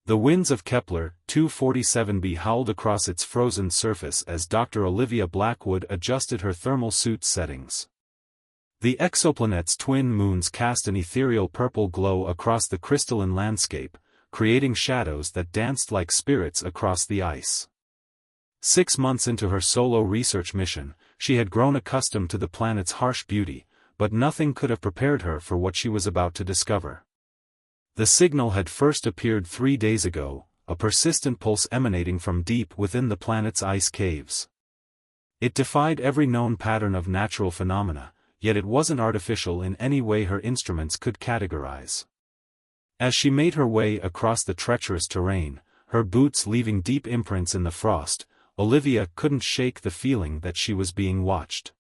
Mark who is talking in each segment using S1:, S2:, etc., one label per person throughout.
S1: The winds of Kepler 247b howled across its frozen surface as Dr. Olivia Blackwood adjusted her thermal suit settings. The exoplanet's twin moons cast an ethereal purple glow across the crystalline landscape, creating shadows that danced like spirits across the ice. 6 months into her solo research mission, she had grown accustomed to the planet's harsh beauty, but nothing could have prepared her for what she was about to discover. The signal had first appeared 3 days ago, a persistent pulse emanating from deep within the planet's ice caves. It defied every known pattern of natural phenomena, yet it wasn't artificial in any way her instruments could categorize. As she made her way across the treacherous terrain, her boots leaving deep imprints in the frost, Olivia couldn't shake the feeling that she was being watched.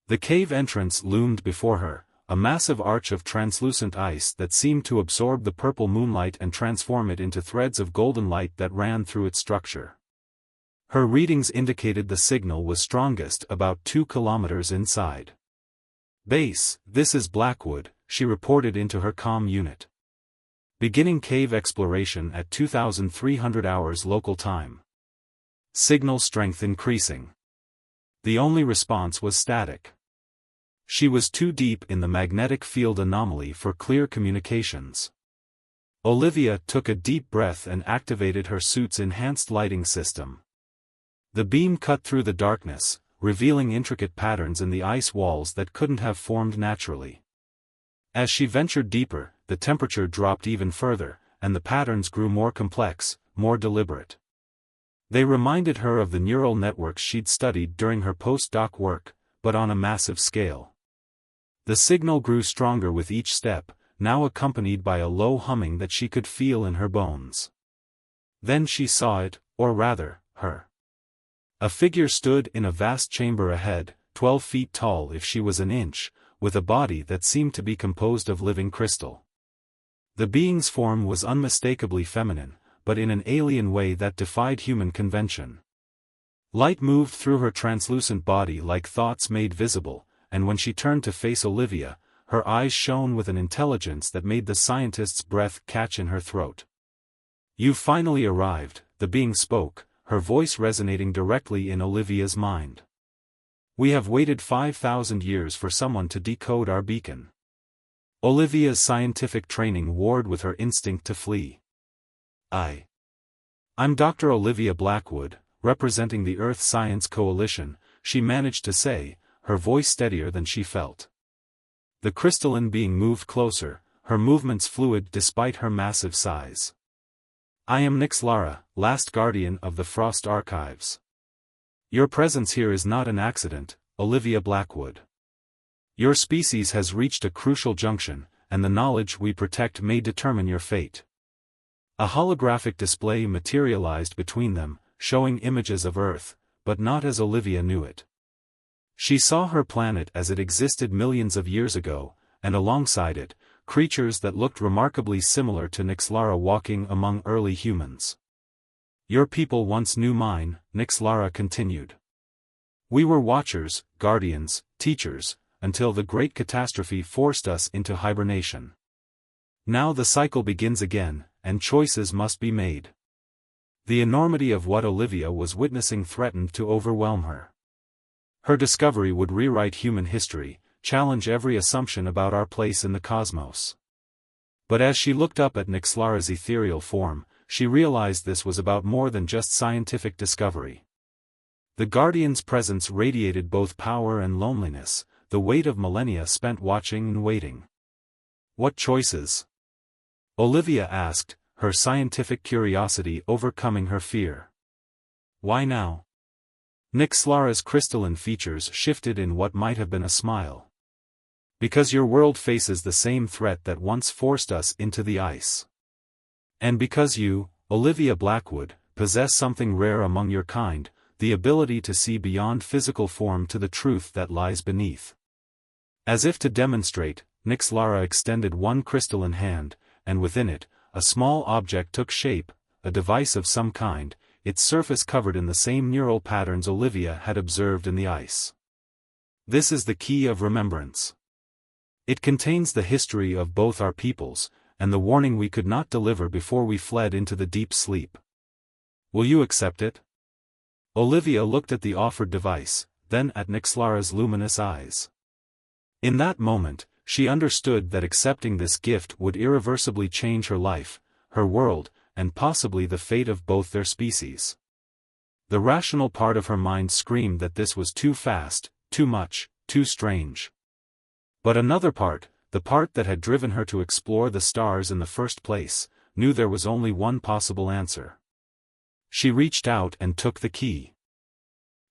S1: The cave entrance loomed before her, a massive arch of translucent ice that seemed to absorb the purple moonlight and transform it into threads of golden light that ran through its structure. Her readings indicated the signal was strongest about 2 kilometers inside. "Base, this is Blackwood," she reported into her comm unit. "Beginning cave exploration at 2300 hours local time. Signal strength increasing." The only response was static. She was too deep in the magnetic field anomaly for clear communications. Olivia took a deep breath and activated her suit's enhanced lighting system. The beam cut through the darkness, revealing intricate patterns in the ice walls that couldn't have formed naturally. As she ventured deeper, the temperature dropped even further, and the patterns grew more complex, more deliberate. They reminded her of the neural networks she'd studied during her postdoc work, but on a massive scale. The signal grew stronger with each step, now accompanied by a low humming that she could feel in her bones. Then she saw it, or rather, her. A figure stood in a vast chamber ahead, 12 feet tall if she was an inch, with a body that seemed to be composed of living crystal. The being's form was unmistakably feminine, but in an alien way that defied human convention. Light moved through her translucent body like thoughts made visible, and when she turned to face Olivia, her eyes shone with an intelligence that made the scientist's breath catch in her throat. "You've finally arrived," the being spoke, her voice resonating directly in Olivia's mind. "We have waited 5,000 years for someone to decode our beacon." Olivia's scientific training warred with her instinct to flee. I'm Dr. Olivia Blackwood, representing the Earth Science Coalition," she managed to say, her voice steadier than she felt. The crystalline being moved closer, her movements fluid despite her massive size. "I am Nixlara, last guardian of the Frost Archives. Your presence here is not an accident, Olivia Blackwood. Your species has reached a crucial junction, and the knowledge we protect may determine your fate." A holographic display materialized between them, showing images of Earth, but not as Olivia knew it. She saw her planet as it existed millions of years ago, and alongside it, creatures that looked remarkably similar to Nixlara walking among early humans. "Your people once knew mine," Nixlara continued. "We were watchers, guardians, teachers, until the great catastrophe forced us into hibernation. Now the cycle begins again, and choices must be made." The enormity of what Olivia was witnessing threatened to overwhelm her. Her discovery would rewrite human history, challenge every assumption about our place in the cosmos. But as she looked up at Nixlara's ethereal form, she realized this was about more than just scientific discovery. The Guardian's presence radiated both power and loneliness, the weight of millennia spent watching and waiting. "What choices?" Olivia asked, her scientific curiosity overcoming her fear. "Why now?" Nixlara's crystalline features shifted in what might have been a smile. "Because your world faces the same threat that once forced us into the ice. And because you, Olivia Blackwood, possess something rare among your kind, the ability to see beyond physical form to the truth that lies beneath." As if to demonstrate, Nixlara extended one crystalline hand, and within it, a small object took shape, a device of some kind, its surface covered in the same neural patterns Olivia had observed in the ice. "This is the key of remembrance. It contains the history of both our peoples, and the warning we could not deliver before we fled into the deep sleep. Will you accept it? Olivia looked at the offered device, then at Nixlara's luminous eyes. In that moment, she understood that accepting this gift would irreversibly change her life, her world, and possibly the fate of both their species. The rational part of her mind screamed that this was too fast, too much, too strange. But another part, the part that had driven her to explore the stars in the first place, knew there was only one possible answer. She reached out and took the key.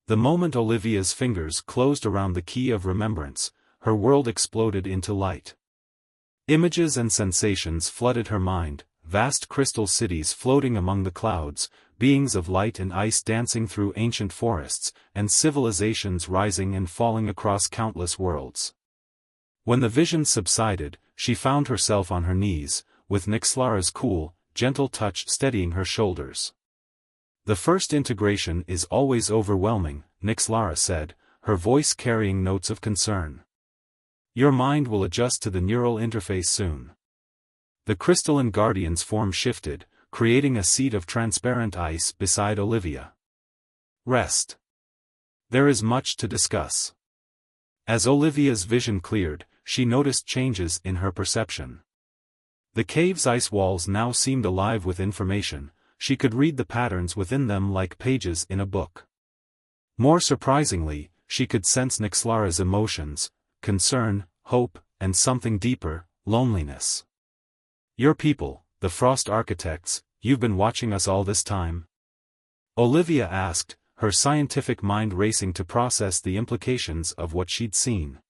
S1: The moment Olivia's fingers closed around the key of remembrance, her world exploded into light. Images and sensations flooded her mind, vast crystal cities floating among the clouds, beings of light and ice dancing through ancient forests, and civilizations rising and falling across countless worlds. When the vision subsided, she found herself on her knees, with Nixlara's cool, gentle touch steadying her shoulders. The first integration is always overwhelming, Nixlara said, her voice carrying notes of concern. Your mind will adjust to the neural interface soon. The crystalline guardian's form shifted, creating a seat of transparent ice beside Olivia. Rest. There is much to discuss. As Olivia's vision cleared, she noticed changes in her perception. The cave's ice walls now seemed alive with information. She could read the patterns within them like pages in a book. More surprisingly, she could sense Nixlara's emotions, concern, hope, and something deeper, loneliness. Your people, the Frost Architects, you've been watching us all this time? Olivia asked, her scientific mind racing to process the implications of what she'd seen.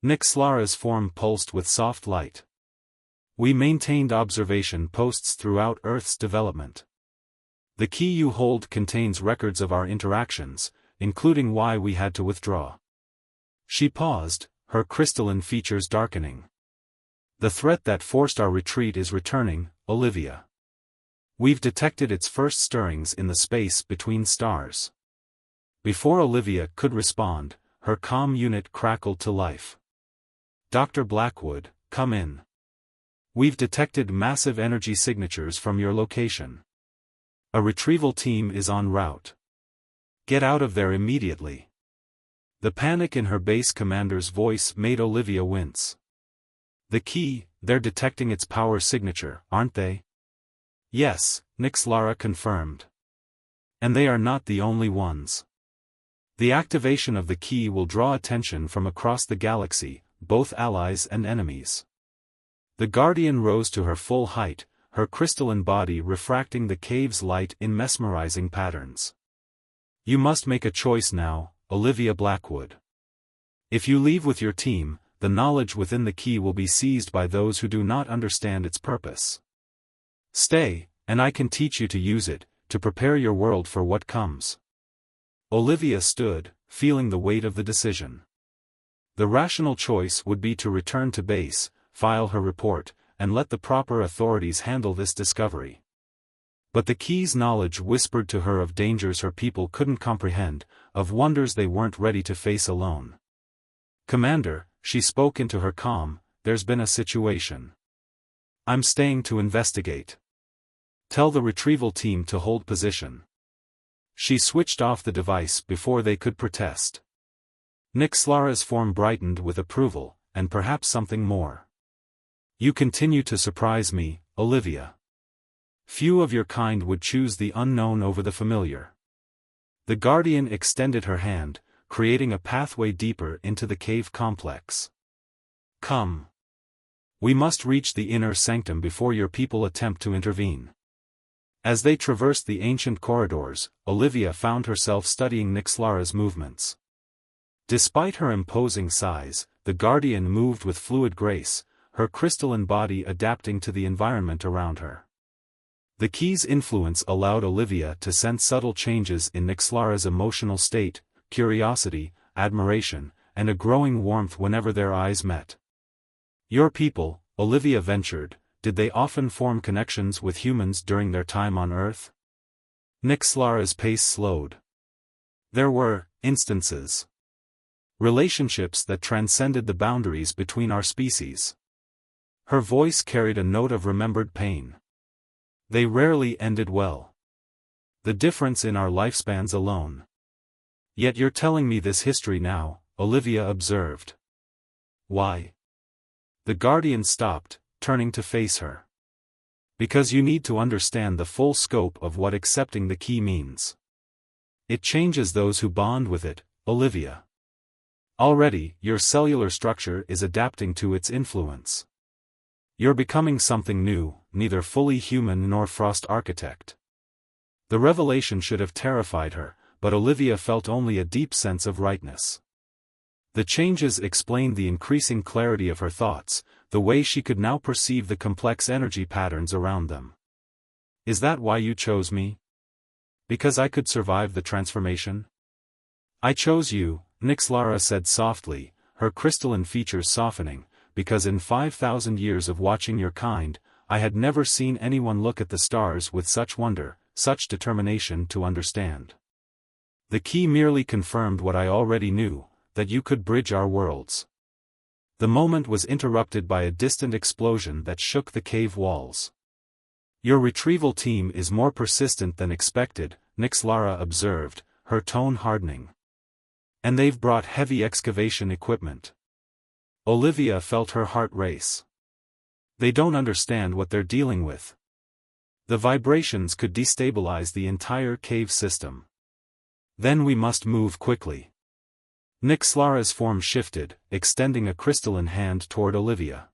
S1: Nixlara's form pulsed with soft light. We maintained observation posts throughout Earth's development. The key you hold contains records of our interactions, including why we had to withdraw. She paused, her crystalline features darkening. The threat that forced our retreat is returning, Olivia. We've detected its first stirrings in the space between stars. Before Olivia could respond, her comm unit crackled to life. Dr. Blackwood, come in. We've detected massive energy signatures from your location. A retrieval team is en route. Get out of there immediately. The panic in her base commander's voice made Olivia wince. The key, they're detecting its power signature, aren't they? Yes, Nixlara confirmed. And they are not the only ones. The activation of the key will draw attention from across the galaxy, both allies and enemies. The Guardian rose to her full height, her crystalline body refracting the cave's light in mesmerizing patterns. You must make a choice now, Olivia Blackwood. If you leave with your team, the knowledge within the key will be seized by those who do not understand its purpose. Stay, and I can teach you to use it, to prepare your world for what comes. Olivia stood, feeling the weight of the decision. The rational choice would be to return to base, file her report, and let the proper authorities handle this discovery. But the key's knowledge whispered to her of dangers her people couldn't comprehend, of wonders they weren't ready to face alone. Commander, she spoke into her comm, there's been a situation. I'm staying to investigate. Tell the retrieval team to hold position. She switched off the device before they could protest. Nixlara's form brightened with approval, and perhaps something more. You continue to surprise me, Olivia. Few of your kind would choose the unknown over the familiar. The Guardian extended her hand, creating a pathway deeper into the cave complex. Come. We must reach the inner sanctum before your people attempt to intervene. As they traversed the ancient corridors, Olivia found herself studying Nixlara's movements. Despite her imposing size, the Guardian moved with fluid grace, her crystalline body adapting to the environment around her. The key's influence allowed Olivia to sense subtle changes in Nixlara's emotional state, curiosity, admiration, and a growing warmth whenever their eyes met. Your people, Olivia ventured, did they often form connections with humans during their time on Earth? Nixlara's pace slowed. There were instances. Relationships that transcended the boundaries between our species. Her voice carried a note of remembered pain. They rarely ended well. The difference in our lifespans alone. Yet you're telling me this history now, Olivia observed. Why? The Guardian stopped, turning to face her. Because you need to understand the full scope of what accepting the key means. It changes those who bond with it, Olivia. Already, your cellular structure is adapting to its influence. You're becoming something new, neither fully human nor frost architect. The revelation should have terrified her, but Olivia felt only a deep sense of rightness. The changes explained the increasing clarity of her thoughts, the way she could now perceive the complex energy patterns around them. Is that why you chose me? Because I could survive the transformation? I chose you, Nixlara said softly, her crystalline features softening, because in 5,000 years of watching your kind, I had never seen anyone look at the stars with such wonder, such determination to understand. The key merely confirmed what I already knew, that you could bridge our worlds. The moment was interrupted by a distant explosion that shook the cave walls. Your retrieval team is more persistent than expected, Nixlara observed, her tone hardening. And they've brought heavy excavation equipment. Olivia felt her heart race. They don't understand what they're dealing with. The vibrations could destabilize the entire cave system. Then we must move quickly. Nixlara's form shifted, extending a crystalline hand toward Olivia.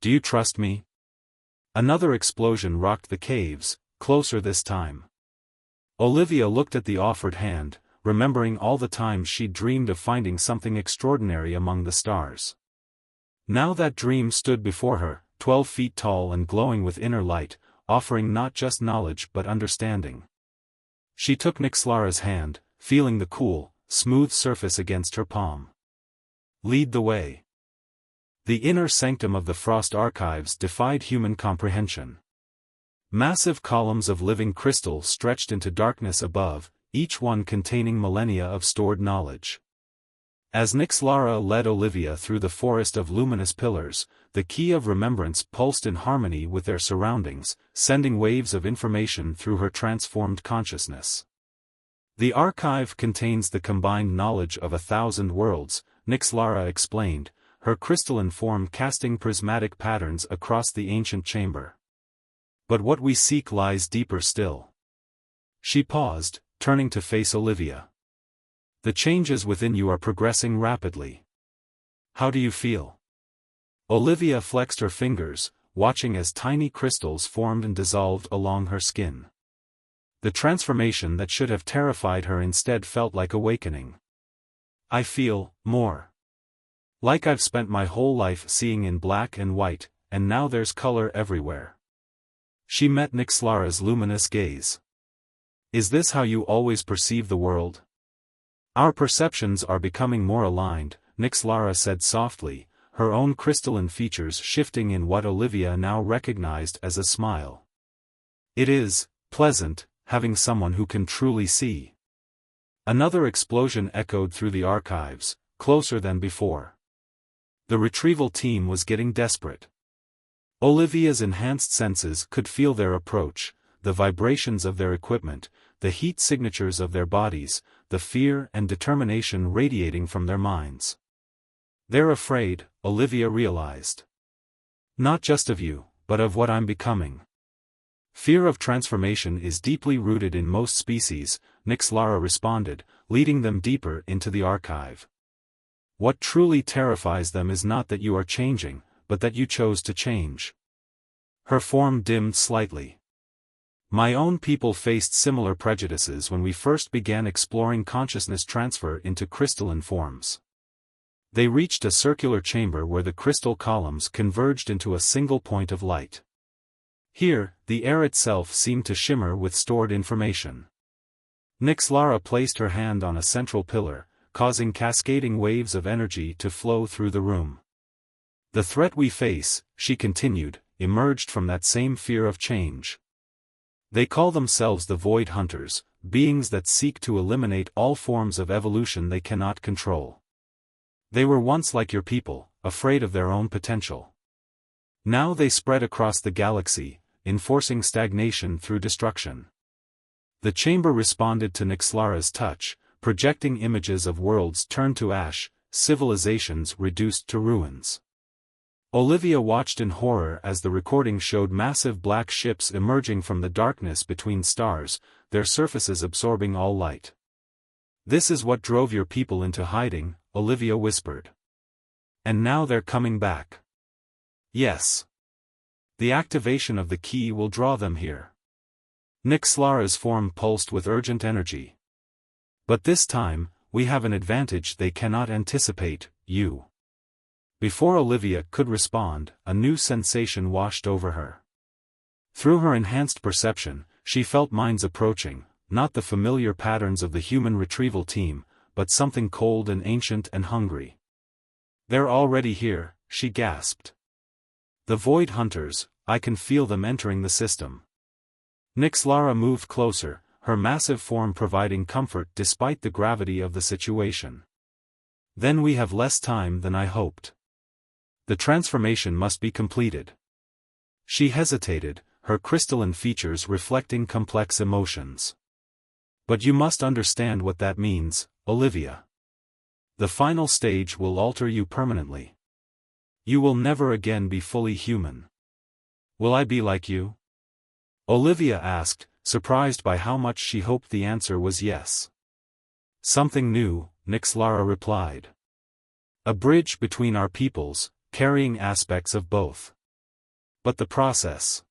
S1: Do you trust me? Another explosion rocked the caves, closer this time. Olivia looked at the offered hand, remembering all the times she'd dreamed of finding something extraordinary among the stars. Now that dream stood before her, 12 feet tall and glowing with inner light, offering not just knowledge but understanding. She took Nixlara's hand, feeling the cool, smooth surface against her palm. Lead the way. The inner sanctum of the Frost Archives defied human comprehension. Massive columns of living crystal stretched into darkness above, each one containing millennia of stored knowledge. As Nixlara led Olivia through the forest of luminous pillars, the key of remembrance pulsed in harmony with their surroundings, sending waves of information through her transformed consciousness. The archive contains the combined knowledge of 1,000 worlds, Nixlara explained, her crystalline form casting prismatic patterns across the ancient chamber. But what we seek lies deeper still. She paused, turning to face Olivia. The changes within you are progressing rapidly. How do you feel? Olivia flexed her fingers, watching as tiny crystals formed and dissolved along her skin. The transformation that should have terrified her instead felt like awakening. I feel more. Like I've spent my whole life seeing in black and white, and now there's color everywhere. She met Nixlara's luminous gaze. Is this how you always perceive the world? Our perceptions are becoming more aligned, Nixlara said softly, her own crystalline features shifting in what Olivia now recognized as a smile. It is pleasant, having someone who can truly see. Another explosion echoed through the archives, closer than before. The retrieval team was getting desperate. Olivia's enhanced senses could feel their approach, the vibrations of their equipment, the heat signatures of their bodies, the fear and determination radiating from their minds. They're afraid, Olivia realized. Not just of you, but of what I'm becoming. Fear of transformation is deeply rooted in most species, Nixlara responded, leading them deeper into the archive. What truly terrifies them is not that you are changing, but that you chose to change. Her form dimmed slightly. My own people faced similar prejudices when we first began exploring consciousness transfer into crystalline forms. They reached a circular chamber where the crystal columns converged into a single point of light. Here, the air itself seemed to shimmer with stored information. Nixlara placed her hand on a central pillar, causing cascading waves of energy to flow through the room. The threat we face, she continued, emerged from that same fear of change. They call themselves the Void Hunters, beings that seek to eliminate all forms of evolution they cannot control. They were once like your people, afraid of their own potential. Now they spread across the galaxy, enforcing stagnation through destruction. The chamber responded to Nixlara's touch, projecting images of worlds turned to ash, civilizations reduced to ruins. Olivia watched in horror as the recording showed massive black ships emerging from the darkness between stars, their surfaces absorbing all light. "This is what drove your people into hiding," Olivia whispered. "And now they're coming back." "Yes. The activation of the key will draw them here." Nixlara's form pulsed with urgent energy. "But this time, we have an advantage they cannot anticipate, you." Before Olivia could respond, a new sensation washed over her. Through her enhanced perception, she felt minds approaching, not the familiar patterns of the human retrieval team, but something cold and ancient and hungry. "They're already here," she gasped. "The Void Hunters, I can feel them entering the system." Nixlara moved closer, her massive form providing comfort despite the gravity of the situation. "Then we have less time than I hoped. The transformation must be completed." She hesitated, her crystalline features reflecting complex emotions. "But you must understand what that means, Olivia. The final stage will alter you permanently. You will never again be fully human." "Will I be like you?" Olivia asked, surprised by how much she hoped the answer was yes. "Something new," Nixlara replied. "A bridge between our peoples, carrying aspects of both." "But the process."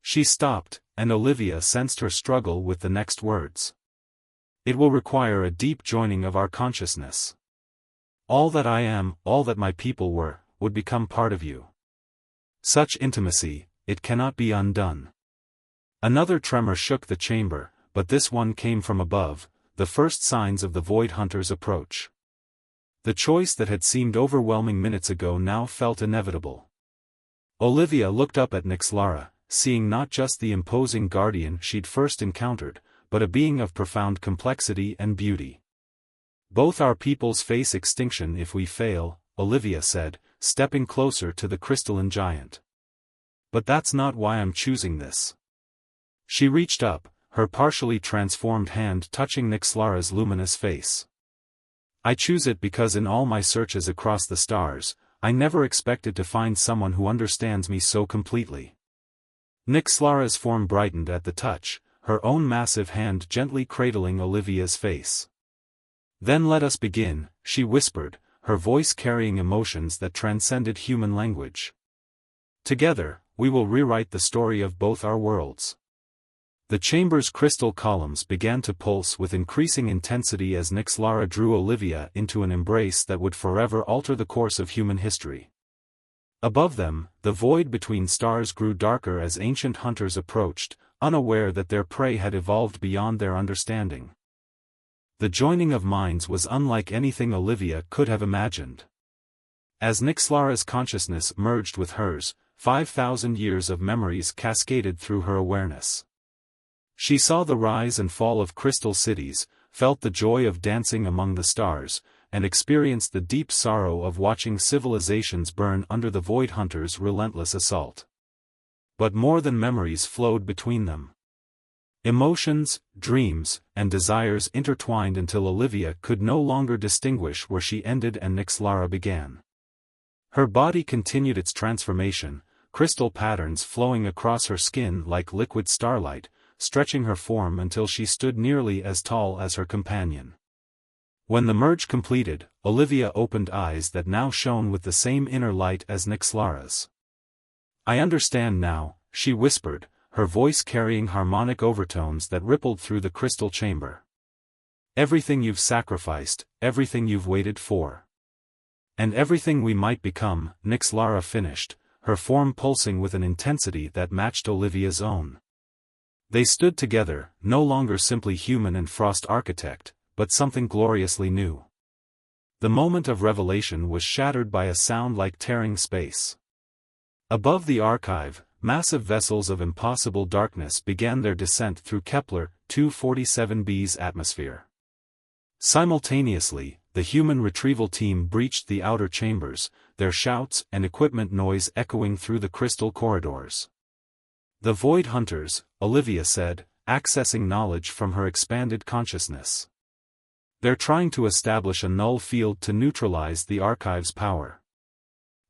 S1: She stopped, and Olivia sensed her struggle with the next words. "It will require a deep joining of our consciousness. All that I am, all that my people were, would become part of you. Such intimacy, it cannot be undone." Another tremor shook the chamber, but this one came from above, the first signs of the Void Hunter's approach. The choice that had seemed overwhelming minutes ago now felt inevitable. Olivia looked up at Nixlara, seeing not just the imposing guardian she'd first encountered, but a being of profound complexity and beauty. "Both our peoples face extinction if we fail," Olivia said, stepping closer to the crystalline giant. "But that's not why I'm choosing this." She reached up, her partially transformed hand touching Nixlara's luminous face. "I choose it because in all my searches across the stars, I never expected to find someone who understands me so completely." Nixlara's form brightened at the touch, her own massive hand gently cradling Olivia's face. "Then let us begin," she whispered, her voice carrying emotions that transcended human language. "Together, we will rewrite the story of both our worlds." The chamber's crystal columns began to pulse with increasing intensity as Nixlara drew Olivia into an embrace that would forever alter the course of human history. Above them, the void between stars grew darker as ancient hunters approached, unaware that their prey had evolved beyond their understanding. The joining of minds was unlike anything Olivia could have imagined. As Nixlara's consciousness merged with hers, 5,000 years of memories cascaded through her awareness. She saw the rise and fall of crystal cities, felt the joy of dancing among the stars, and experienced the deep sorrow of watching civilizations burn under the Void Hunter's relentless assault. But more than memories flowed between them. Emotions, dreams, and desires intertwined until Olivia could no longer distinguish where she ended and Nixlara began. Her body continued its transformation, crystal patterns flowing across her skin like liquid starlight, stretching her form until she stood nearly as tall as her companion. When the merge completed, Olivia opened eyes that now shone with the same inner light as Nixlara's. "I understand now," she whispered, her voice carrying harmonic overtones that rippled through the crystal chamber. "Everything you've sacrificed, everything you've waited for. And everything we might become," Nixlara finished, her form pulsing with an intensity that matched Olivia's own. They stood together, no longer simply human and frost architect, but something gloriously new. The moment of revelation was shattered by a sound like tearing space. Above the archive, massive vessels of impossible darkness began their descent through Kepler 247b's atmosphere. Simultaneously, the human retrieval team breached the outer chambers, their shouts and equipment noise echoing through the crystal corridors. "The Void Hunters," Olivia said, accessing knowledge from her expanded consciousness. "They're trying to establish a null field to neutralize the Archive's power.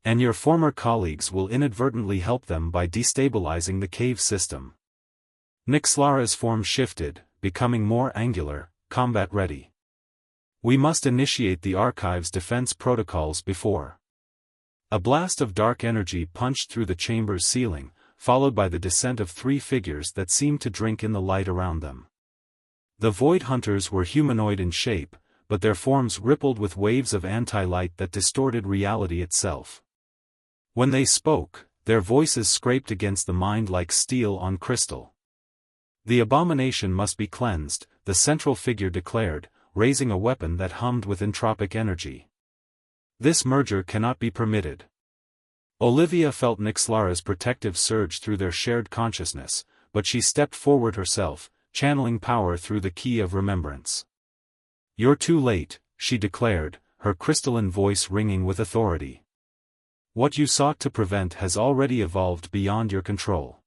S1: And your former colleagues will inadvertently help them by destabilizing the cave system." Nixlara's form shifted, becoming more angular, combat-ready. "We must initiate the Archive's defense protocols before." A blast of dark energy punched through the chamber's ceiling, followed by the descent of three figures that seemed to drink in the light around them. The Void Hunters were humanoid in shape, but their forms rippled with waves of anti-light that distorted reality itself. When they spoke, their voices scraped against the mind like steel on crystal. "The abomination must be cleansed," the central figure declared, raising a weapon that hummed with entropic energy. "This merger cannot be permitted." Olivia felt Nixlara's protective surge through their shared consciousness, but she stepped forward herself, channeling power through the key of remembrance. "You're too late," she declared, her crystalline voice ringing with authority. "What you sought to prevent has already evolved beyond your control."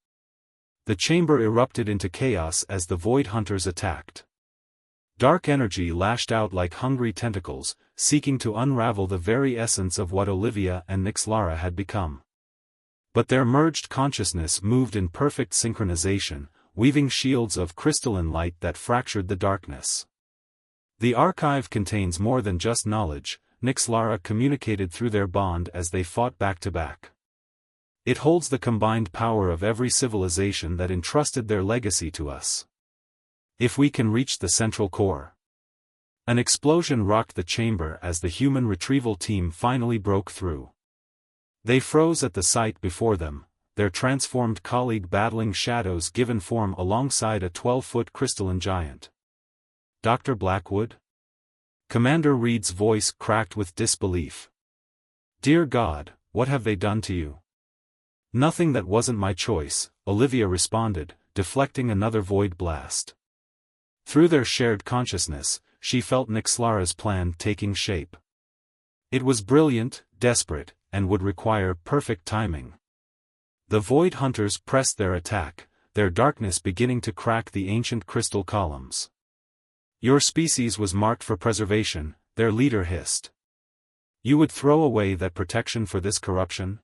S1: The chamber erupted into chaos as the Void Hunters attacked. Dark energy lashed out like hungry tentacles, seeking to unravel the very essence of what Olivia and Nixlara had become. But their merged consciousness moved in perfect synchronization, weaving shields of crystalline light that fractured the darkness. "The Archive contains more than just knowledge," Nixlara communicated through their bond as they fought back to back. "It holds the combined power of every civilization that entrusted their legacy to us. If we can reach the central core." An explosion rocked the chamber as the human retrieval team finally broke through. They froze at the sight before them, their transformed colleague battling shadows given form alongside a 12-foot crystalline giant. "Dr. Blackwood?" Commander Reed's voice cracked with disbelief. "Dear God, what have they done to you?" "Nothing that wasn't my choice," Olivia responded, deflecting another void blast. Through their shared consciousness, she felt Nixlara's plan taking shape. It was brilliant, desperate, and would require perfect timing. The Void Hunters pressed their attack, their darkness beginning to crack the ancient crystal columns. "Your species was marked for preservation," their leader hissed. "You would throw away that protection for this corruption?"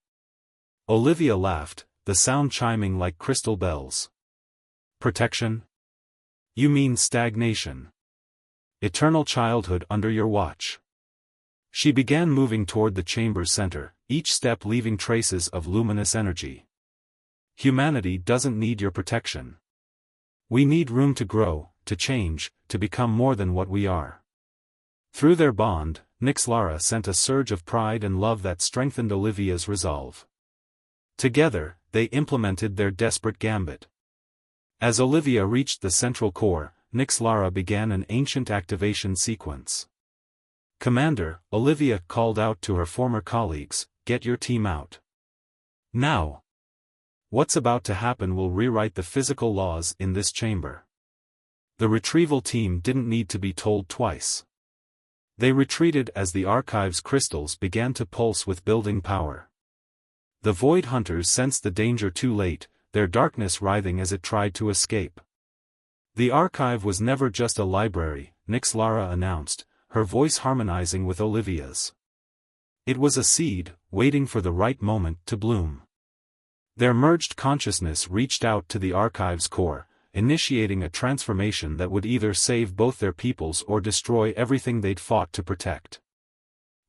S1: Olivia laughed, the sound chiming like crystal bells. "Protection? You mean stagnation. Eternal childhood under your watch." She began moving toward the chamber's center, each step leaving traces of luminous energy. "Humanity doesn't need your protection. We need room to grow, to change, to become more than what we are." Through their bond, Nixlara sent a surge of pride and love that strengthened Olivia's resolve. Together, they implemented their desperate gambit. As Olivia reached the central core, Nixlara began an ancient activation sequence. "Commander," Olivia called out to her former colleagues, "get your team out. Now. What's about to happen will rewrite the physical laws in this chamber." The retrieval team didn't need to be told twice. They retreated as the Archive's crystals began to pulse with building power. The Void Hunters sensed the danger too late, their darkness writhing as it tried to escape. "The Archive was never just a library," Nixlara announced, her voice harmonizing with Olivia's. "It was a seed, waiting for the right moment to bloom." Their merged consciousness reached out to the Archive's core, initiating a transformation that would either save both their peoples or destroy everything they'd fought to protect.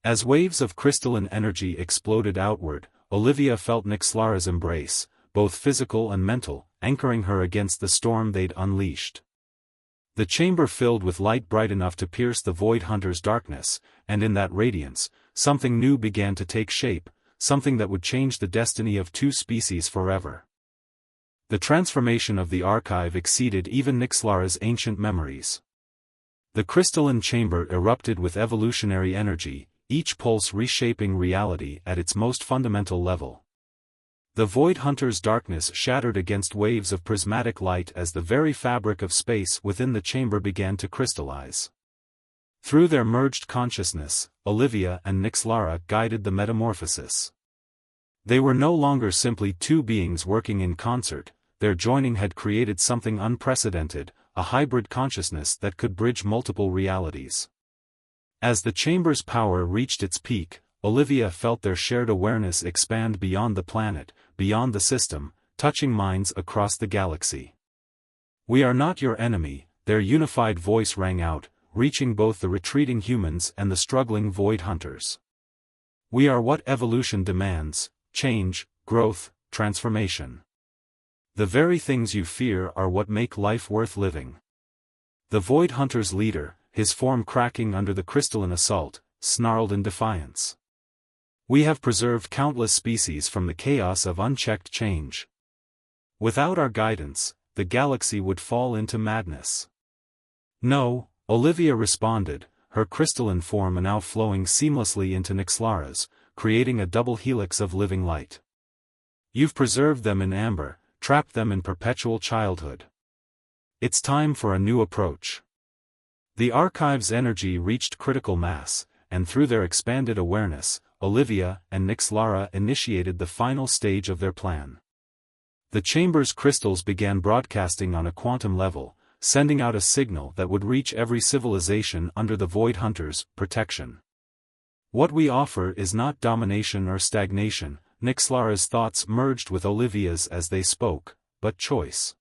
S1: As waves of crystalline energy exploded outward, Olivia felt Nixlara's embrace, both physical and mental, anchoring her against the storm they'd unleashed. The chamber filled with light bright enough to pierce the Void Hunter's darkness, and in that radiance, something new began to take shape, something that would change the destiny of two species forever. The transformation of the Archive exceeded even Nixlara's ancient memories. The crystalline chamber erupted with evolutionary energy, each pulse reshaping reality at its most fundamental level. The Void Hunter's darkness shattered against waves of prismatic light as the very fabric of space within the chamber began to crystallize. Through their merged consciousness, Olivia and Nixlara guided the metamorphosis. They were no longer simply two beings working in concert, their joining had created something unprecedented, a hybrid consciousness that could bridge multiple realities. As the chamber's power reached its peak, Olivia felt their shared awareness expand beyond the planet, beyond the system, touching minds across the galaxy. "We are not your enemy," their unified voice rang out, reaching both the retreating humans and the struggling void hunters. "We are what evolution demands: change, growth, transformation. The very things you fear are what make life worth living." The void hunter's leader, his form cracking under the crystalline assault, snarled in defiance. "We have preserved countless species from the chaos of unchecked change. Without our guidance, the galaxy would fall into madness." "No," Olivia responded, her crystalline form now flowing seamlessly into Nixlara's, creating a double helix of living light. "You've preserved them in amber, trapped them in perpetual childhood. It's time for a new approach." The archive's energy reached critical mass, and through their expanded awareness, Olivia and Nixlara initiated the final stage of their plan. The chamber's crystals began broadcasting on a quantum level, sending out a signal that would reach every civilization under the Void Hunter's protection. "What we offer is not domination or stagnation," Nixlara's thoughts merged with Olivia's as they spoke, "but choice.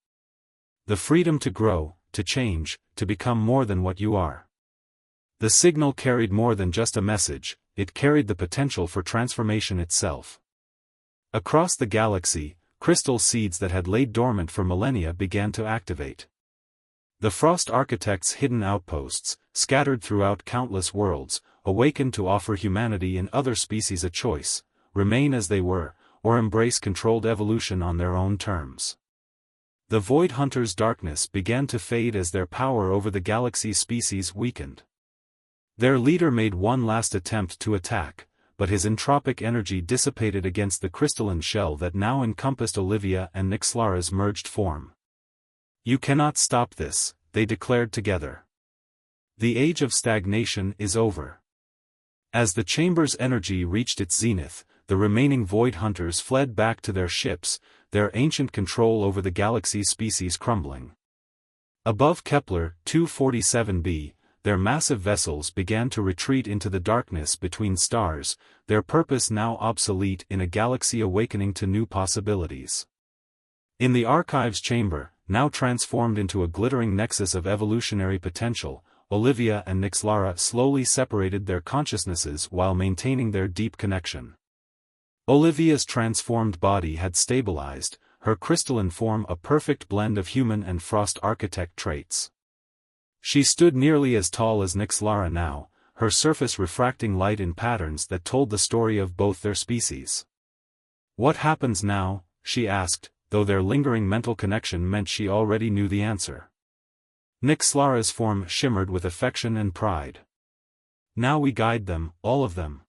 S1: The freedom to grow, to change, to become more than what you are." The signal carried more than just a message, it carried the potential for transformation itself. Across the galaxy, crystal seeds that had laid dormant for millennia began to activate. The Frost Architect's hidden outposts, scattered throughout countless worlds, awakened to offer humanity and other species a choice: remain as they were, or embrace controlled evolution on their own terms. The Void Hunter's darkness began to fade as their power over the galaxy's species weakened. Their leader made one last attempt to attack, but his entropic energy dissipated against the crystalline shell that now encompassed Olivia and Nixlara's merged form. "You cannot stop this," they declared together. "The age of stagnation is over." As the chamber's energy reached its zenith, the remaining Void Hunters fled back to their ships, their ancient control over the galaxy's species crumbling. Above Kepler 247b, their massive vessels began to retreat into the darkness between stars, their purpose now obsolete in a galaxy awakening to new possibilities. In the Archives chamber, now transformed into a glittering nexus of evolutionary potential, Olivia and Nixlara slowly separated their consciousnesses while maintaining their deep connection. Olivia's transformed body had stabilized, her crystalline form a perfect blend of human and Frost Architect traits. She stood nearly as tall as Nixlara now, her surface refracting light in patterns that told the story of both their species. "What happens now?" she asked, though their lingering mental connection meant she already knew the answer. Nixlara's form shimmered with affection and pride. "Now we guide them, all of them.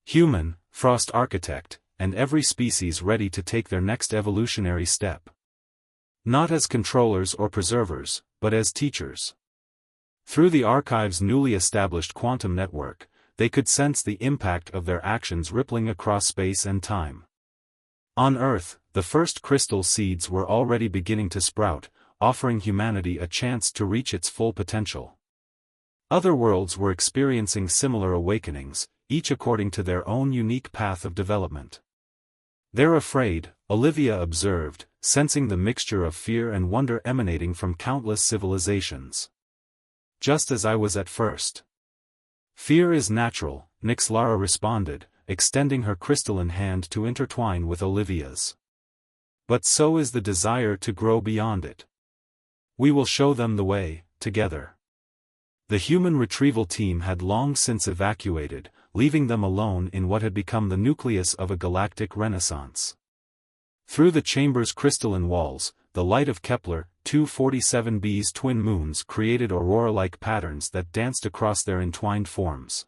S1: Human, Frost Architect, and every species ready to take their next evolutionary step. Not as controllers or preservers, but as teachers." Through the Archive's newly established quantum network, they could sense the impact of their actions rippling across space and time. On Earth, the first crystal seeds were already beginning to sprout, offering humanity a chance to reach its full potential. Other worlds were experiencing similar awakenings, each according to their own unique path of development. "They're afraid," Olivia observed, sensing the mixture of fear and wonder emanating from countless civilizations. "Just as I was at first." "Fear is natural," Nixlara responded, extending her crystalline hand to intertwine with Olivia's. "But so is the desire to grow beyond it. We will show them the way, together." The human retrieval team had long since evacuated, leaving them alone in what had become the nucleus of a galactic renaissance. Through the chamber's crystalline walls, the light of Kepler 247b's twin moons created aurora-like patterns that danced across their entwined forms.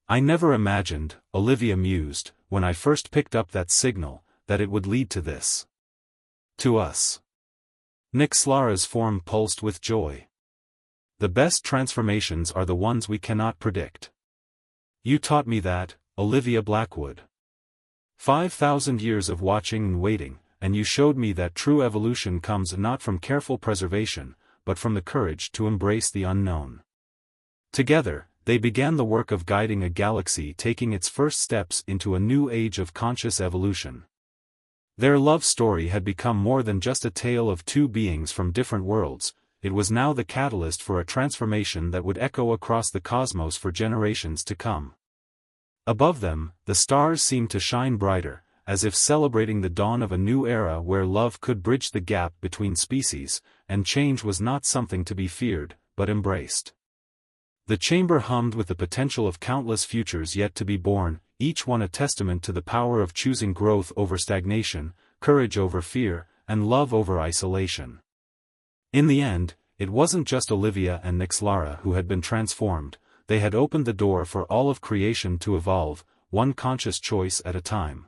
S1: "I never imagined," Olivia mused, "when I first picked up that signal, that it would lead to this. To us." Nixlara's form pulsed with joy. the best transformations are the ones we cannot predict. You taught me that, Olivia Blackwood. 5,000 years of watching and waiting, and you showed me that true evolution comes not from careful preservation, but from the courage to embrace the unknown. Together, they began the work of guiding a galaxy taking its first steps into a new age of conscious evolution. Their love story had become more than just a tale of two beings from different worlds, it was now the catalyst for a transformation that would echo across the cosmos for generations to come. Above them, the stars seemed to shine brighter, as if celebrating the dawn of a new era where love could bridge the gap between species, and change was not something to be feared, but embraced. The chamber hummed with the potential of countless futures yet to be born, each one a testament to the power of choosing growth over stagnation, courage over fear, and love over isolation. In the end, it wasn't just Olivia and Nixlara who had been transformed, they had opened the door for all of creation to evolve, one conscious choice at a time.